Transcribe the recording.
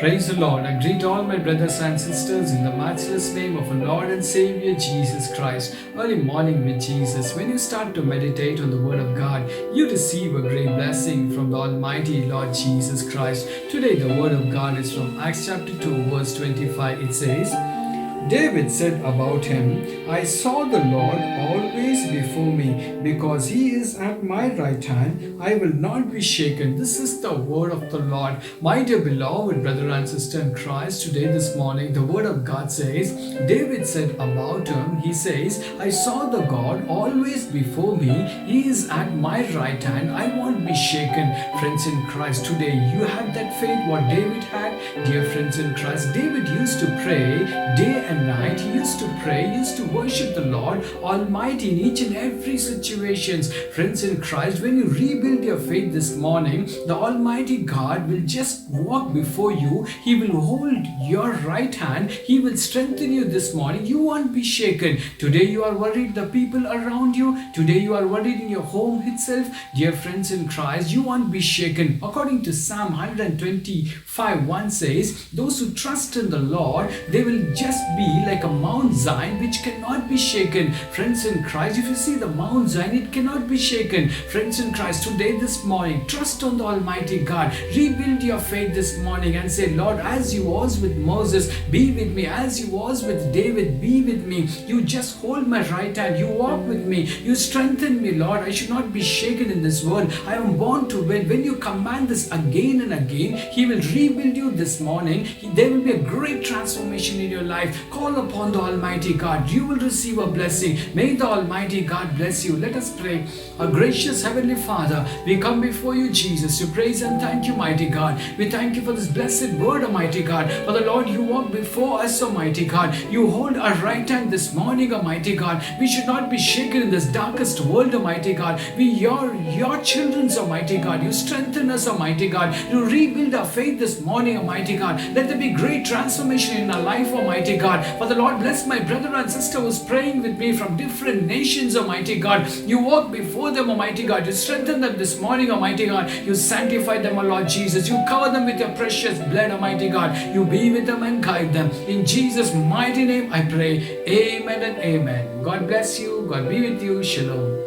Praise the Lord. I greet all my brothers and sisters in the matchless name of our Lord and Savior Jesus Christ. Early morning with Jesus. When you start to meditate on the Word of God, you receive a great blessing from the Almighty Lord Jesus Christ. Today the Word of God is from Acts chapter 2 verse 25. It says, David said about him, I saw the Lord always before me, because he is at my right hand, I will not be shaken. This is the word of the Lord. My dear beloved brother and sister in Christ, today this morning the word of God says, David said about him, he says, I saw the God always before me, he is at my right hand, I won't be shaken. Friends in Christ, today you have that faith what David had. Dear friends in Christ, David used to pray day and night. He used to pray, he used to worship the Lord Almighty in each and every situations. Friends in Christ, when you rebuild your faith this morning, the Almighty God will just walk before you. He will hold your right hand. He will strengthen you this morning. You won't be shaken. Today you are worried, the people around you. Today you are worried in your home itself. Dear friends in Christ, you won't be shaken. According to Psalm 125:1 says, those who trust in the Lord, they will just be like a Mount Zion which cannot be shaken. Friends in Christ, if you see the Mount Zion, it cannot be shaken. Friends in Christ, today this morning, trust on the Almighty God. Rebuild your faith this morning and say, Lord, as you was with Moses, be with me. As you was with David, be with me. You just hold my right hand. You walk with me. You strengthen me, Lord. I should not be shaken in this world. I am born to win. When you command this again and again, He will rebuild you this morning. There will be a great transformation in your life. Call upon the Almighty God. You will receive a blessing. May the Almighty God bless you. Let us pray. Our gracious Heavenly Father, we come before you, Jesus, to praise and thank you, mighty God. We thank you for this blessed word, Almighty God. For the Lord, you walk before us, Almighty God. You hold our right hand this morning, Almighty God. We should not be shaken in this darkest world, Almighty God. We your children, Almighty God. You strengthen us, Almighty God. You rebuild our faith this morning, Almighty God. Let there be great transformation in our life, Almighty God. For the Lord, bless my brother and sister who is praying with me from different nations, Almighty God. You walk before them, Almighty God. You strengthen them this morning, Almighty God. You sanctify them, O Lord Jesus. You cover them with your precious blood, Almighty God. You be with them and guide them. In Jesus' mighty name I pray. Amen and amen. God bless you. God be with you. Shalom.